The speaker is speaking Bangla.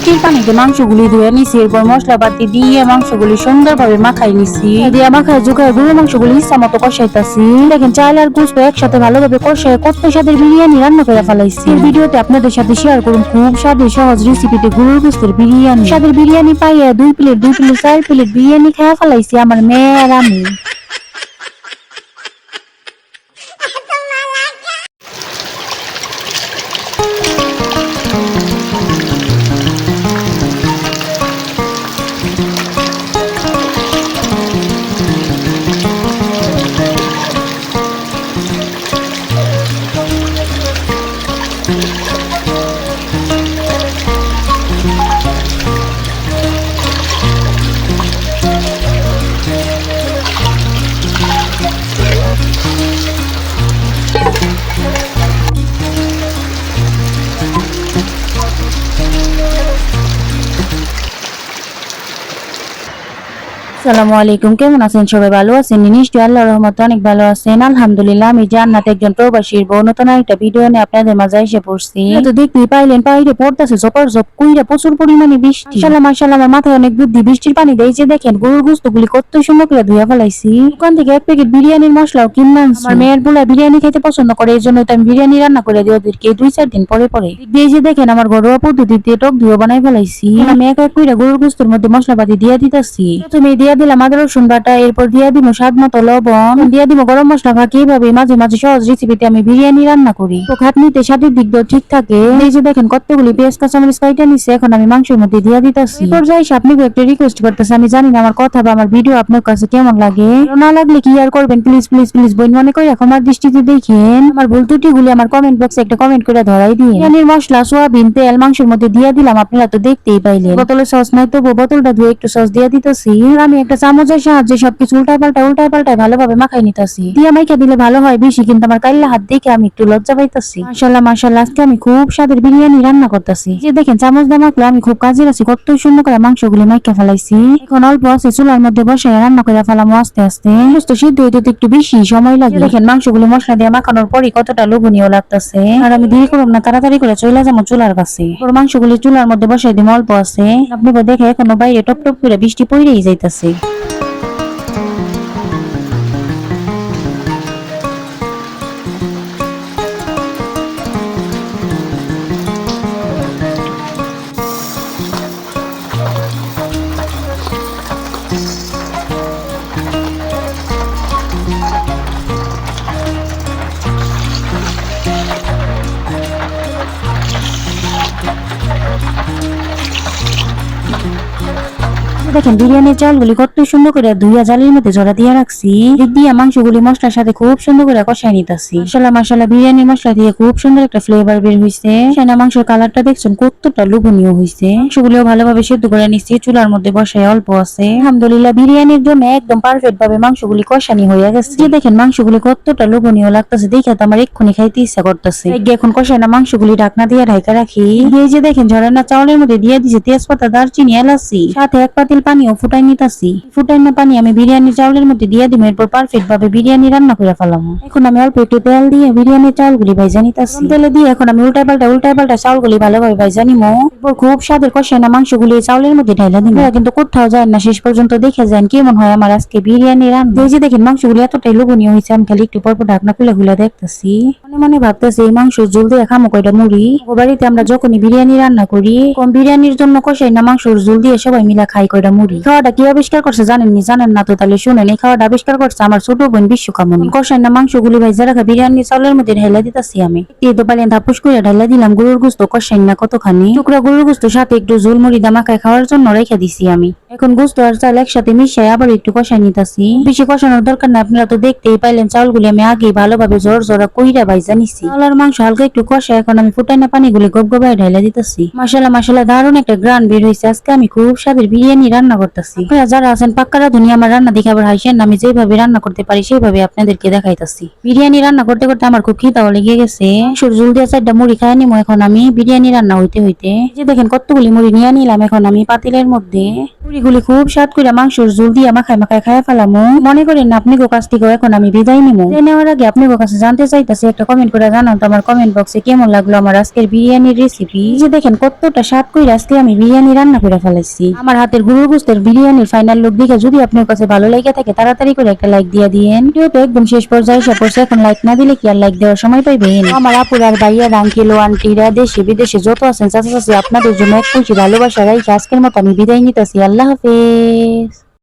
বৃষ্টির পানিতে মাংসগুলি ধুয়ে নিছি, এরপর মশলাপাতি দিয়ে মাংসগুলি সুন্দরভাবে মাখাই নিছি। দিয়ে মাখায় জুকায় গরুর মাংসগুলি ইচ্ছা মতো কষাইতাছি। দেখেন চাল আর গোশত একসাথে ভালোভাবে কষায় কত স্বাদের বিরিয়ানি রান্না করে ফেলাইছি। এই ভিডিওতে আপনাদের সাথে শেয়ার করুন খুব স্বাদের সহজ রেসিপিতে গরুর গোশতের বিরিয়ানি। স্বাদের বিরিয়ানি পাইয়া 2 প্লেট 4 প্লেট বিরিয়ানি খাওয়া ফেলাইছি আমার মেয়ে আর আমি। আসসালামু আলাইকুম, কেমন আছেন সবাই? ভালো আছেন নিশ্চয়ই? আল্লাহর রহমতে অনেক ভালো আছেন আলহামদুলিল্লাহ। আমি জান্নাত একজন প্রবাসীর বউ, নতুন একটা ভিডিও নিয়ে আপনাদের মাঝে এসে পড়ছি। তো দেখতেই পাইলেন বাইরে পড়তেছে জপর জপ কইরা প্রচুর পরিমাণে বৃষ্টি। মাশাআল্লাহ আমার মাথায় অনেক বুদ্ধি। বৃষ্টির পানি দিয়ে যে দেখেন গরুর গোশতগুলি কত সুন্দর করে ধুয়ে ফেলাইছি। দোকান থেকে 1 প্যাকেট বিরিয়ানির মশলাও কিনে আনছি। আমার মেয়ের পোলা বিরিয়ানি খেতে পছন্দ করে, এই জন্য তো আমি বিরিয়ানি রান্না করে দিই ওদেরকে 2-4 দিন পরে পরে। এই যে দেখেন আমার ঘরোয়া পদ্ধতিতে টক ধুয়ে বানাই ফেলাইছি। আমি এক এক কইরা গরুর গোশতের মধ্যে মশলাপাতি দিয়ে দিতেছি। প্রথমে দিয়ে দিলাম আদা রসুন বাটা, এরপর দিয়ে দিব স্বাদ মতো লবণ, দিয়ে দিব গরম মশলা। ফাঁকি এইভাবে মাঝে মাঝে সহজ রেসিপিতে আমি বিরিয়ানি রান্না করি, তো খাটনিতে স্বাদের দিক দিয়ে ঠিক থাকে। এই যে দেখেন কতগুলি পেঁয়াজ কাঁচামরিচ কাইটা নিচ্ছে, এখন আমি মাংসের মধ্যে দিয়ে দিতেছি। এরপর যাই আপনাকে একটা রিকোয়েস্ট করতেছি, আমি জানি না আমার কথা বা আমার ভিডিও আপনার কাছে কেমন লাগে, না লাগলে কি আর করবেন, প্লিজ প্লিজ প্লিজ বই মনে করে আমার দৃষ্টিতে দেখেন। আমার ভুল ত্রুটিগুলি আমার কমেন্ট বক্সে একটা কমেন্ট করে ধরাই দিয়ে। বিরিয়ানির মশলা সোয়াবিন তেল মাংসের মধ্যে দিয়ে দিলাম, আপনারা তো দেখতেই পাইলেন। বোতলে সস নাই তো বোতলটা ধুয়ে একটু সস দিয়ে দিতেছি। আমি একটা চামচের সাহায্যে সবকিছু উল্টায় পাল্টায় ভালোভাবে মাখাই নিতেছি। দিয়ে মাইকা দিলে ভালো হয় বেশি, কিন্তু আমার কাইল্লা হাত দেখে আমি একটু লজ্জা পাইতেছি। মাশাআল্লাহ মাশাআল্লাহ, আজকে আমি খুব স্বাদের বিরিয়ানি রান্না করতেছি। যে দেখেন চামচ দিয়ে মাখলে আমি খুব কাজের আছি, কত সুন্দর করে মাংসগুলি মাইকা ফেলাইছি। এখন অল্প আছে চুলার মধ্যে বসে রান্না করে ফেলাম আস্তে আস্তে। তো সিদ্ধ হইতে একটু বেশি সময় লাগে। দেখেন মাংসগুলি মশলা দিয়ে মাখানোর পরই কতটা লোভনীয় লাগতেছে। আর আমি দেরি করব না, তাড়াতাড়ি করে চলে যাবো চুলার কাছে। মাংসগুলি চুলার মধ্যে বসাই দিম, অল্প আছে। আপনি দেখে এখনো বাইরে টপ টপ করে বৃষ্টি পড়েই যাইতেছে। দেখেন বিরিয়ানির চালগুলি কত সুন্দর করে ধুইয়া জালির মধ্যে জড়া দিয়ে রাখছি। দিক দিয়ে মাংসগুলি মশলার সাথে খুব সুন্দর করে কষাই নিতেছি। মাশাআল্লাহ মাশাআল্লাহ, বিরিয়ানির মশলা দিয়ে খুব সুন্দর একটা ফ্লেভার বের হইছে। সেনা মাংসের কালারটা দেখছেন কতটা লোভনীয় হইছে। মাংসগুলিও ভালোভাবে সিদ্ধ করে নিচ্ছি, চুলার মধ্যে বসায় অল্প আছে। আলহামদুলিল্লাহ বিরিয়ানির জন্য একদম পারফেক্ট ভাবে মাংসগুলি কষানি হয়ে গেছে। যে দেখেন মাংসগুলি কতটা লোভনীয় লাগতেছে, দেখে তো আমার এক্ষুনি খাইতে ইচ্ছা করতেছে। এখন কষায় না মাংসগুলি ঢাকনা দিয়ে ঢাকা রাখি। এই যে দেখেন ঝরানা চাউলের মধ্যে দিয়ে দিয়েছে তেজপাতা, দারচিনি, এলাচি, সাথে 1 পাতিল পানিও ফুটাই নিতেছি। ফুটাই না পানি আমি বিরিয়ানি চাউলের মধ্যে দিয়ে দিব, এরপর পারফেক্ট ভাবে বিরিয়ানি রান্না করে ফেলাম। এখন আমি অল্প একটু তেল দিয়ে বিরিয়ানির চাউলগুলি ভাইজা নিতেছি। তেলে দিয়ে এখন আমি উল্টায় পাল্টা চাউলগুলি ভালোভাবে ভাইজা নিবো। এরপর খুব স্বাদের কষায় না মাংসগুলি চাউলের মধ্যে ঢাইলা দিব। কিন্তু কোথাও যায় না, শেষ পর্যন্ত দেখে যান কেমন হয় আমার আজকে বিরিয়ানি রান্না। এই যে দেখেন মাংসগুলি এতটাই লোভনীয় হয়েছে, আমি খালি একটু পরপর ঢাকনা খুলে দেখতেছি। মনে মনে ভাবতেছি এই মাংস ঝোল দিয়ে খামো কয়টা মুড়ি। ও বাড়িতে আমরা যখনই বিরিয়ানি রান্না করি, কম বিরিয়ানির জন্য কষাই না মাংসর ঝোল দিয়ে সবাই মিলে খাই কয়টা মুড়ি। খাওয়াটা কি আবিষ্কার করছে জানেননি? জানেন না তো তাহলে শুনেন। এই খাওয়াটা আবিষ্কার করছে আমার ছোট বোন বিশ্বকামনী। কষাই না মাংসগুলি ভাইজা রাখা বিরিয়ানি চাউলের মধ্যে ঢাইলা দিতেছি আমি। এই তো পালেন ধাপুস করে ঢাইলা দিলাম গরুর গোশত। কষাই না কতখানি টুকরা গরুর গোশত সাথে একটু ঝোল মুড়ি দামাকায় খাওয়ার জন্য রেখে দিছি আমি। এখন গোশত আর চাল একসাথে মিশাই আবার একটু কষাই নিতেছি। বেশি কষানোর দরকার না, আপনারা তো দেখতেই পাইলেন চাউলগুলি আমি আগেই ভালোভাবে জোড়া কইরা ভাইজা নিছি। চাউল আর মাংস হালকা একটু কষাই এখন আমি ফুটাই না পানিগুলি গবগবায় ঢাইলা দিতেছি। মাশাআল্লাহ মাশাআল্লাহ, দারুণ একটা গ্রান বের হইছে। আজকে আমি খুব স্বাদের বিরিয়ানি রান্না করতেছি। যারা আছেন পাক্কারা দুনিয়া আমার রান্না দেখে আবার হাসেন, আমি যেভাবে রান্না করতে পারি সেইভাবে আপনাদেরকে দেখাইতেছি। বিরিয়ানি রান্না করতে করতে আমার খুব খিদাও লেগে গেছে। সরজুল দিয়ে 4টা মুড়ি খাই নিমো এখন আমি বিরিয়ানি রান্না হইতে হইতে। যে দেখেন কতগুলি মুড়ি নিয়ে নিলাম এখন আমি পাতিলের মধ্যে। মুড়ি গুলি খুব স্বাদ করে মাংসর ঝোল দিয়ে মাখায় মাখায় খায় ফেলামু। মনে করেন না আপনি কাছ থেকে এখন আমি বিদায় নিবো। নেওয়ার আগে আপনার কাছে জানতে চাইতেছি, একটা কমেন্ট করে জানান তো আমার কমেন্ট বক্সে কেমন লাগলো আমার আজকের বিরিয়ানির রেসিপি। যে দেখেন কতটা স্বাদ করে আজকে আমি বিরিয়ানি রান্না করে ফেলাইছি। আমার হাতের গরুর গোশতের বিরিয়ানির ফাইনাল লুক দেখে যদি আপনার কাছে ভালো লেগে থাকে তাড়াতাড়ি করে একটা লাইক দিয়ে দিয়েন। ভিডিওটা একদম শেষ পর্যায়ে এসে পড়ছে, এখন লাইক না দিলে কি আর লাইক দেওয়ার সময় পাইবেন? আমার আপুর আর ভাইয়ার আঙ্কেল ও আন্টিরা দেশে বিদেশে যত আছেন চাচা চাচি আপনাদের জন্য এক খুশি ভালোবাসা রাখি আজকের মতো আমি বিদায় নিতেছি। আল্লাহ হাফেজ।